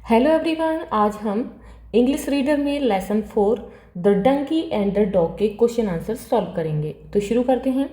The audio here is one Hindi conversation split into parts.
हेलो एवरीवन, आज हम इंग्लिश रीडर में lesson 4 the donkey and the dog के क्वेश्चन आंसर सॉल्व करेंगे। तो शुरू करते हैं।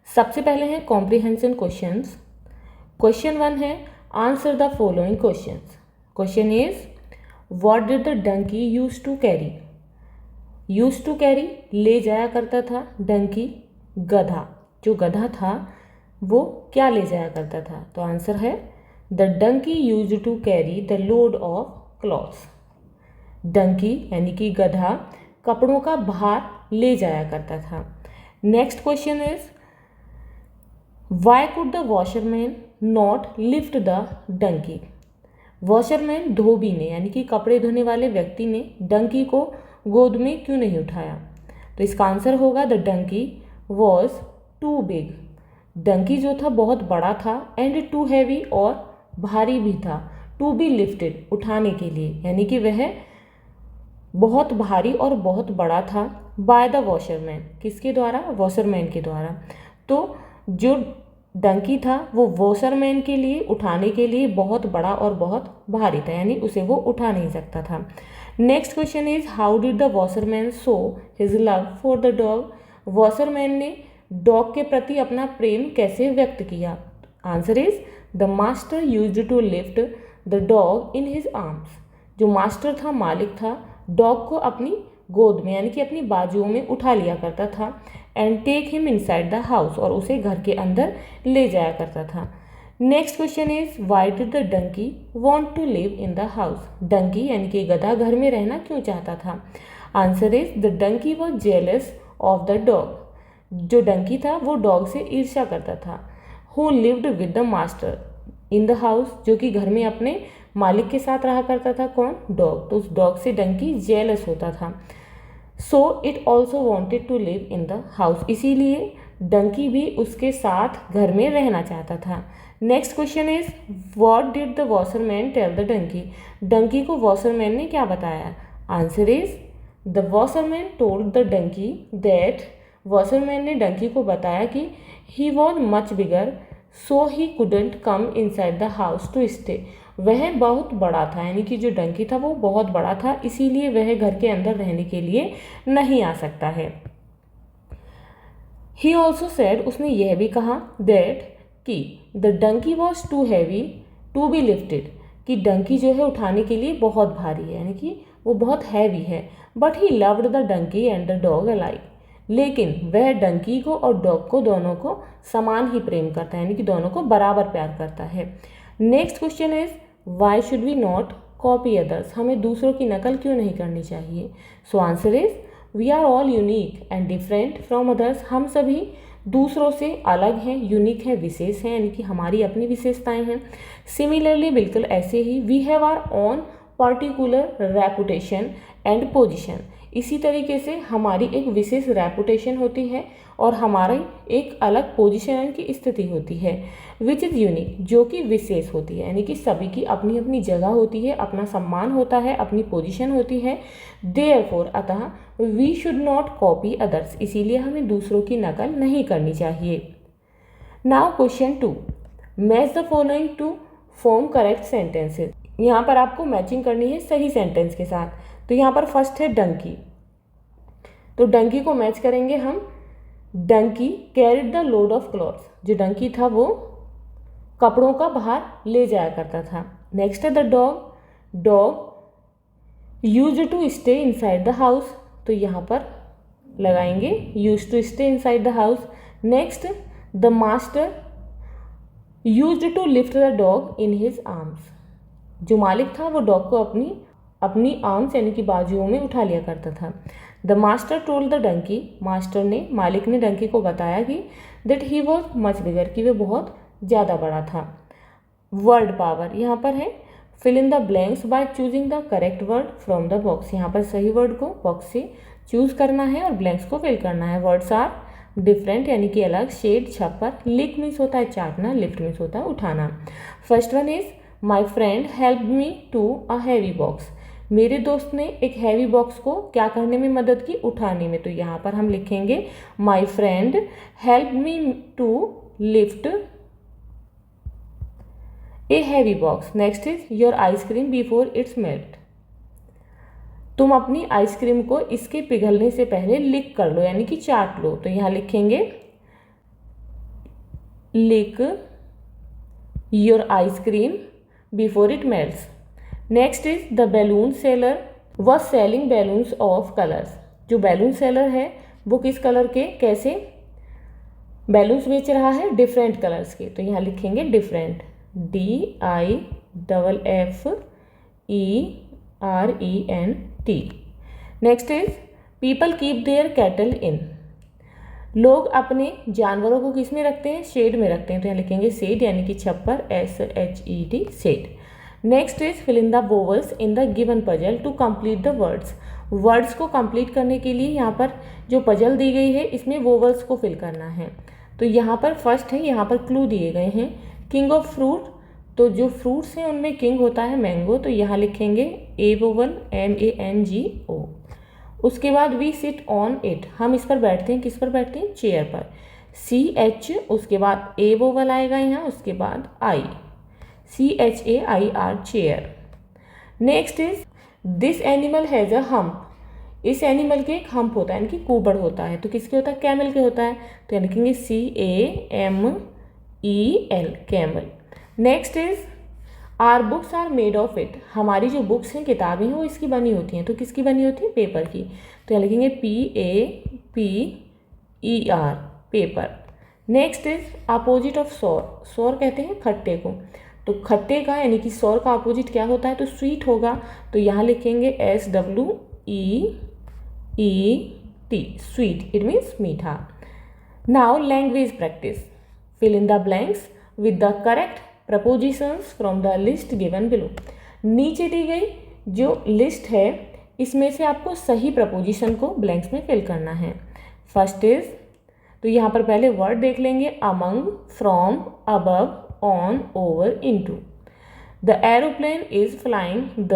सबसे पहले हैं कॉम्प्रिहेंशन क्वेश्चंस। क्वेश्चन 1 है answer the following questions. Question is what did the donkey use to carry. Use to carry ले जाया करता था, डंकी गधा, जो गधा था वो क्या ले जाया करता था। तो आंसर है the donkey use to carry the load of clothes. Donkey यानी कि गधा कपड़ों का भार ले जाया करता था। Next question is why could the washerman not lift the donkey. Washerman धोबी ने यानी कि कपड़े धोने वाले व्यक्ति ने डंकी को गोद में क्यों नहीं उठाया। तो इसका आंसर होगा the donkey was too big. Donkey जो था बहुत बड़ा था एंड टू हैवी और भारी भी था, टू बी लिफ्टेड उठाने के लिए, यानी कि वह बहुत भारी और बहुत बड़ा था। बाय द वॉशरमैन, किसके द्वारा, वॉशरमैन के द्वारा। तो जो डंकी था वो वॉशरमैन के लिए उठाने के लिए बहुत बड़ा और बहुत भारी था, यानी उसे वो उठा नहीं सकता था। Next question is how did the washerman show his love for the dog. Washerman ने डॉग के प्रति अपना प्रेम कैसे व्यक्त किया। Answer is the master used to lift the dog in his arms. जो मास्टर था, मालिक था, डॉग को अपनी गोद में यानी कि अपनी बाजुओं में उठा लिया करता था and take him inside the house, और उसे घर के अंदर ले जाया करता था। Next question is why did the donkey want to live in the house. Donkey यानी कि गधा घर में रहना क्यों चाहता था। Answer is the donkey was jealous of the dog. जो डंकी था वो डॉग से ईर्ष्या करता था। Who lived with the master in the house, जो कि घर में अपने मालिक के साथ रहा करता था, कौन, डॉग। तो उस डॉग से डंकी जेलस होता था। So it also wanted to live in the house, इसीलिए डंकी भी उसके साथ घर में रहना चाहता था। Next question is what did the washerman tell the donkey. Donkey को वॉशरमैन ने क्या बताया। Answer is the washerman told the donkey that. Washerman ने डंकी को बताया कि he was much bigger so he couldn't come inside the house to stay. वह बहुत बड़ा था, यानी कि जो डंकी था वो बहुत बड़ा था, इसीलिए वह घर के अंदर रहने के लिए नहीं आ सकता है। ही ऑल्सो सेड, उसने यह भी कहा दैट कि the donkey was too heavy to be lifted, कि डंकी जो है उठाने के लिए बहुत भारी है, यानी कि वो बहुत हैवी है। But he loved the donkey and the dog alike, लेकिन वह डंकी को और डॉग को दोनों को समान ही प्रेम करता है, यानी कि दोनों को बराबर प्यार करता है। Next question is why should we not copy others. हमें दूसरों की नकल क्यों नहीं करनी चाहिए। So answer is we are all unique and different from others. हम सभी दूसरों से अलग हैं, यूनिक हैं, विशेष हैं, यानी कि हमारी अपनी विशेषताएं हैं। सिमिलरली, बिल्कुल ऐसे ही, we have our own particular reputation and position. इसी तरीके से हमारी एक विशेष रेपुटेशन होती है और हमारी एक अलग पोजीशन की स्थिति होती है, विच इज़ यूनिक, जो कि विशेष होती है, यानी कि सभी की अपनी अपनी जगह होती है, अपना सम्मान होता है, अपनी पोजीशन होती है। देयरफॉर, अतः we should not copy others, इसीलिए हमें दूसरों की नकल नहीं करनी चाहिए। Now question 2, match the following to form correct sentences. यहाँ पर आपको मैचिंग करनी है सही सेंटेंस के साथ। तो यहाँ पर फर्स्ट है डंकी, तो डंकी को मैच करेंगे हम। Donkey carried the load of clothes, जो डंकी था वो कपड़ों का भार ले जाया करता था। नेक्स्ट है the dog, dog used to stay inside the house, तो यहाँ पर लगाएंगे used to stay inside the house. Next the master used to lift the dog in his arms, जो मालिक था वो डॉग को अपनी आर्म्स यानी कि बाजुओं में उठा लिया करता था। The master told the donkey, master ने, मालिक ने डंकी को बताया कि that he was much bigger, कि वह बहुत ज़्यादा बड़ा था। वर्ड पावर यहाँ पर है fill in the blanks by choosing the correct word from the box. यहाँ पर सही वर्ड को बॉक्स से चूज करना है और ब्लैंक्स को फिल करना है। वर्ड्स आर डिफरेंट यानी कि अलग, शेड छप्पर, लिक मीन्स होता है चाटना, लिफ्ट मीन्स होता है उठाना। First one is my friend help me to a heavy box. मेरे दोस्त ने एक हैवी बॉक्स को क्या करने में मदद की, उठाने में। तो यहाँ पर हम लिखेंगे my friend help me to lift a heavy box. Next is your ice cream before its melt. तुम अपनी आइसक्रीम को इसके पिघलने से पहले लिक कर लो, यानी कि चाट लो। तो यहाँ लिखेंगे lick your ice cream before it melts. Next is the balloon seller was selling balloons of colours. जो बैलून सेलर है वो किस कलर के, कैसे बैलून्स बेच रहा है, डिफरेंट कलर्स के। तो यहाँ लिखेंगे different, DIFFERENT। Next is people keep their cattle in. लोग अपने जानवरों को किस में रखते हैं, शेड में रखते हैं। तो यहाँ लिखेंगे शेड, यानी कि छप्पर, SHED, shed. Next is fill in the vowels in the given puzzle to complete the words. Words को कंप्लीट करने के लिए यहाँ पर जो पजल दी गई है इसमें वोवल्स को फिल करना है। तो यहाँ पर फर्स्ट है, यहाँ पर क्लू दिए गए हैं किंग ऑफ फ्रूट। तो जो फ्रूट्स हैं उनमें किंग होता है मैंगो। तो यहाँ लिखेंगे ए वोवल MANGO। उसके बाद वी सिट ऑन इट, हम इस पर बैठते हैं, किस पर बैठते हैं, चेयर पर, CH। उसके बाद ए वोवल आएगा यहाँ, उसके बाद I, CHAIR, chair. Next is this animal has a hump. इस एनिमल के एक हम्प होता है, यानी कि कुबड़ होता है। तो किसके होता है, कैमल के होता है। तो यानी लिखेंगे CAMEL, camel. Next is our books are made of it. हमारी जो बुक्स हैं, किताबें हैं, वो इसकी बनी होती हैं। तो किसकी बनी होती है, पेपर की। तो यहाँ लिखेंगे PAPER, paper. Next is opposite of सोर। सोर कहते हैं खट्टे को। तो खट्टे का यानी कि सोर का अपोजिट क्या होता है, तो स्वीट होगा। तो यहाँ लिखेंगे SWEET, स्वीट, इट मीन्स मीठा। Now language practice, fill in the blanks with the correct prepositions from the list given below. नीचे दी गई जो लिस्ट है इसमें से आपको सही प्रपोजिशन को ब्लैंक्स में फिल करना है। फर्स्ट इज, तो यहाँ पर पहले वर्ड देख लेंगे, among, from, above, on, over, into. The aeroplane is flying the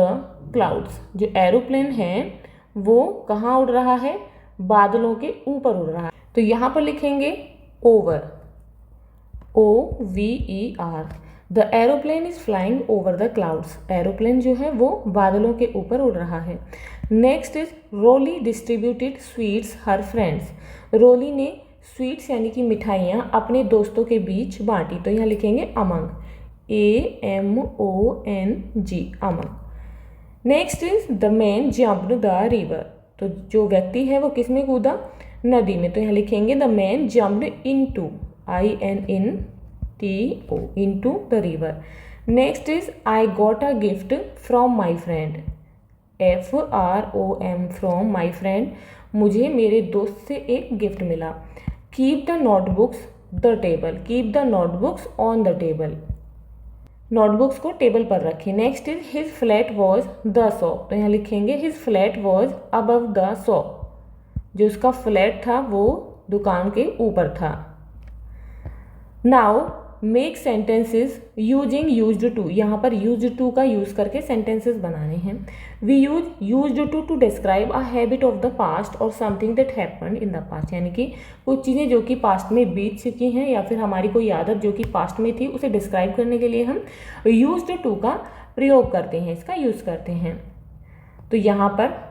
clouds. जो एरोप्लेन है वो कहाँ उड़ रहा है, बादलों के ऊपर उड़ रहा है। तो यहाँ पर लिखेंगे over, OVER। The aeroplane is flying over the clouds. Aeroplane जो है वो बादलों के ऊपर उड़ रहा है। Next is Roli distributed sweets her friends. Roli ने स्वीट्स यानी कि मिठाइयाँ अपने दोस्तों के बीच बांटी। तो यहाँ लिखेंगे among, AMONG, among. Next is the man jumped the river. तो जो व्यक्ति है वो किस में कूदा, नदी में। तो यहाँ लिखेंगे the man jumped into, INTO, into the river. Next is I got a gift from my friend, FROM, from my friend. मुझे मेरे दोस्त से एक गिफ्ट मिला। Keep the notebooks the table, keep the notebooks on the table. Notebooks को टेबल पर रखें। Next is his flat was the shop. तो यहाँ लिखेंगे his flat was above the shop. जो उसका फ्लैट था वो दुकान के ऊपर था। Now make sentences using used to. यहाँ पर यूज्ड टू का यूज़ करके सेंटेंसेस बनाने हैं। We use used to describe a habit of the past और something that happened in the past. यानी कि कुछ चीज़ें जो कि पास्ट में बीत चुकी हैं या फिर हमारी कोई आदत जो कि पास्ट में थी उसे डिस्क्राइब करने के लिए हम यूज्ड टू का प्रयोग करते हैं, इसका यूज़ करते हैं। तो यहाँ पर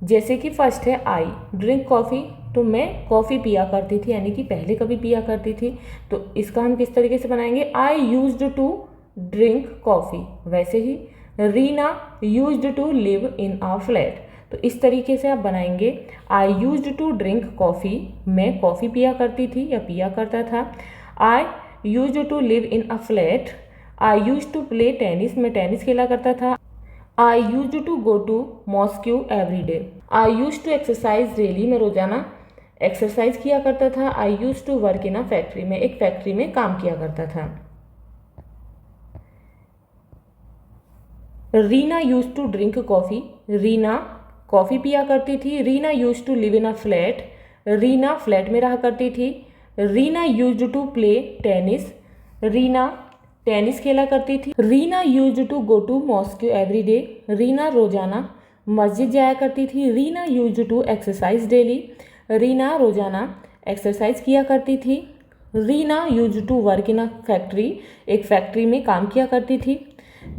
जैसे कि फर्स्ट है आई ड्रिंक कॉफ़ी। तो मैं कॉफ़ी पिया करती थी, यानी कि पहले कभी पिया करती थी। तो इसका हम किस तरीके से बनाएंगे, I used to drink coffee. वैसे ही Reena used to live in a flat. तो इस तरीके से आप बनाएंगे I used to drink coffee, मैं कॉफ़ी पिया करती थी या पिया करता था। I used to live in a flat, I used to play tennis, मैं टेनिस खेला करता था। I used to go to mosque every day. I used to exercise daily, मैं रोजाना एक्सरसाइज किया करता था। I used to work in a factory, मैं एक फैक्ट्री में काम किया करता था। Reena used to drink coffee, Reena coffee पिया करती थी। Reena used to live in a flat, Reena flat में रहा करती थी। Reena used to play tennis, Reena tennis खेला करती थी। Reena used to go to mosque every day, Reena रोजाना मस्जिद जाया करती थी। Reena used to exercise daily, Reena रोजाना एक्सरसाइज किया करती थी। Reena use to work in a factory, एक फैक्ट्री में काम किया करती थी।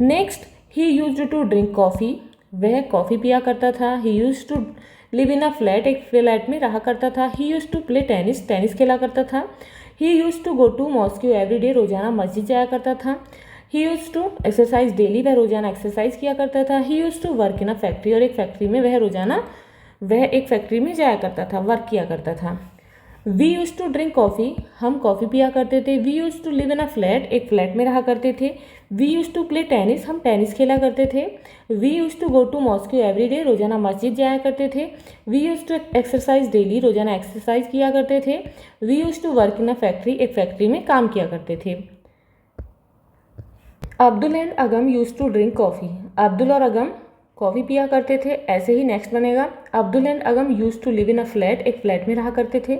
Next, he use to drink coffee, वह कॉफ़ी पिया करता था। He use to live in a flat, एक फ्लैट में रहा करता था। He use to play tennis, tennis खेला करता था। He use to go to mosque every day, रोज़ाना मस्जिद जाया करता था। He use to exercise daily, वह रोज़ाना एक्सरसाइज किया करता था। He use to work in a factory, और एक फैक्ट्री में वह एक फैक्ट्री में जाया करता था, वर्क किया करता था। We use to drink coffee, हम कॉफ़ी पिया करते थे। We use to live in a flat, एक फ्लैट में रहा करते थे। We use to play tennis, हम टेनिस खेला करते थे। We use to go to mosque every day, रोज़ाना मस्जिद जाया करते थे। We use to exercise daily, रोज़ाना एक्सरसाइज किया करते थे। We use to work in a factory, एक फैक्ट्री में काम किया करते थे। Abdul and Agam use to drink coffee, Abdul और अगम कॉफ़ी पिया करते थे। ऐसे ही नेक्स्ट बनेगा, Abdul and Agam use to live in a flat, एक फ्लैट में रहा करते थे।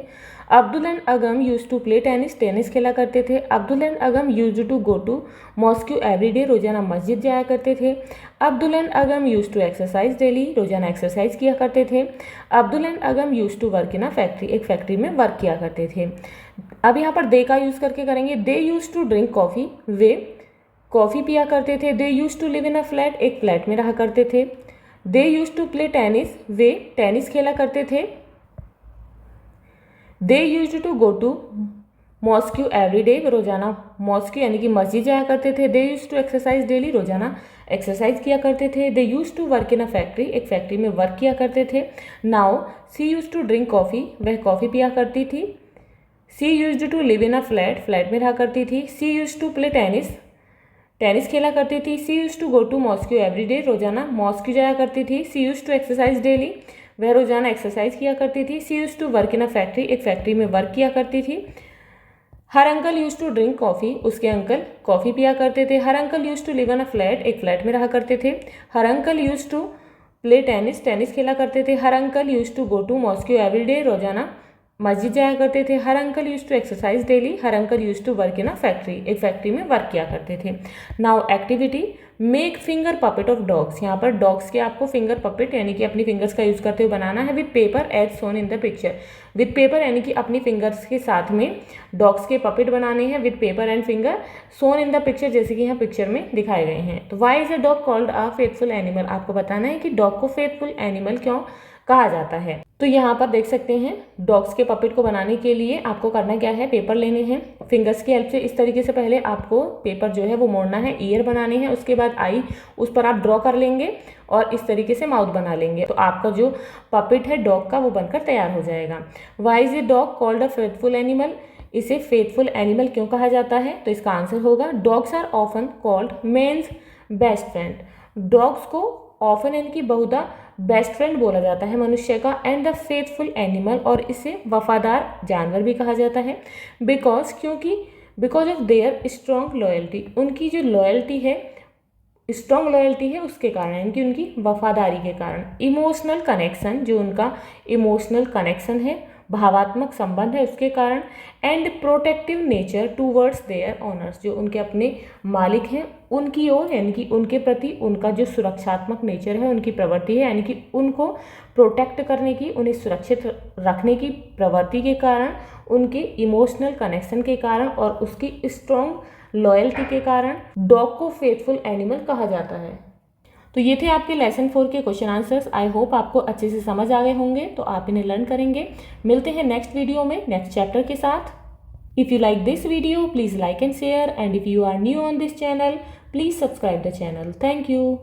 Abdul and Agam use to play tennis, tennis खेला करते थे। Abdul and Agam use to go to mosque every day, रोज़ाना मस्जिद जाया करते थे। Abdul and Agam use to exercise daily, रोज़ाना एक्सरसाइज किया करते थे। Abdul and Agam use to work in a factory, एक फैक्ट्री में वर्क किया करते थे। अब यहाँ पर दे का यूज़ करके करेंगे। They use to drink coffee, वे कॉफ़ी पिया करते थे। They use to live in a flat, एक फ्लैट में रहा करते थे। They use to play tennis, वे टेनिस खेला करते थे। They use to go to mosque every day, रोज़ाना मॉस्क्यू यानी कि मस्जिद जाया करते थे। They use to exercise daily, रोज़ाना एक्सरसाइज किया करते थे। They use to work in a factory, एक फैक्ट्री में वर्क किया करते थे। Now she use to drink coffee, वह कॉफ़ी पिया करती थी। She use to live in a flat, flat में रहा करती थी। She use to play tennis, tennis खेला करती थी। She use to go to mosque every day, रोज़ाना मॉस्क्यू जाया करती थी। She use to exercise daily, वह रोज़ाना एक्सरसाइज किया करती थी। She use to work in a factory, एक फैक्ट्री में वर्क किया करती थी। Her uncle use to drink coffee, उसके अंकल कॉफ़ी पिया करते थे। Her uncle use to live in a flat, एक फ्लैट में रहा करते थे। Her uncle use to play tennis, tennis खेला करते थे। Her uncle use to go to mosque every day, रोज़ाना मस्जिद जाया करते थे। Her uncle use to exercise daily. Her uncle use to work in a factory, एक फैक्ट्री में वर्क किया करते थे। Now activity, make finger puppet of dogs, यहाँ पर डॉग्स के आपको फिंगर पपेट यानी कि अपनी फिंगर्स का यूज़ करते हुए बनाना है। With paper as shown in the picture, with paper यानी कि अपनी फिंगर्स के साथ में डॉग्स के पपेट बनाने हैं। With paper and finger shown in the picture, जैसे कि यहाँ पिक्चर में दिखाए गए हैं। तो why is a dog called a faithful animal, आपको बताना है कि डॉग को फेथफुल एनिमल क्यों कहा जाता है। तो यहाँ पर देख सकते हैं डॉग्स के पपेट को बनाने के लिए आपको करना क्या है, पेपर लेने हैं फिंगर्स की हेल्प से। इस तरीके से पहले आपको पेपर जो है वो मोड़ना है, ईयर बनाने हैं, उसके बाद आई उस पर आप ड्रॉ कर लेंगे और इस तरीके से माउथ बना लेंगे। तो आपका जो पपेट है डॉग का वो बनकर तैयार हो जाएगा। Why is a dog called a faithful animal, इसे फेथफुल एनिमल क्यों कहा जाता है? तो इसका आंसर होगा dogs are often called man's best friend. Dogs को ऑफन यानी कि बहुधा बेस्ट फ्रेंड बोला जाता है मनुष्य का, एंड द फेथफुल एनिमल, और इसे वफादार जानवर भी कहा जाता है। Because of their strong loyalty, उनकी जो लॉयल्टी है, स्ट्रॉन्ग लॉयल्टी है उसके कारण, यानी कि उनकी वफादारी के कारण। इमोशनल कनेक्शन, जो उनका इमोशनल कनेक्शन है, भावात्मक संबंध है, उसके कारण। And protective nature towards their owners, जो उनके अपने मालिक हैं उनकी ओर, यानी कि उनके प्रति उनका जो सुरक्षात्मक नेचर है, उनकी प्रवृत्ति है, यानी कि उनको प्रोटेक्ट करने की, उन्हें सुरक्षित रखने की प्रवृत्ति के कारण, उनके इमोशनल कनेक्शन के कारण और उसकी स्ट्रॉन्ग लॉयल्टी के कारण डॉग को फेथफुल एनिमल कहा जाता है। तो ये थे आपके लेसन 4 के क्वेश्चन आंसर्स। आई होप आपको अच्छे से समझ आ गए होंगे, तो आप इन्हें लर्न करेंगे। मिलते हैं नेक्स्ट वीडियो में नेक्स्ट चैप्टर के साथ। If you like this video please like and share, and if you are new on this channel please subscribe the channel. Thank you.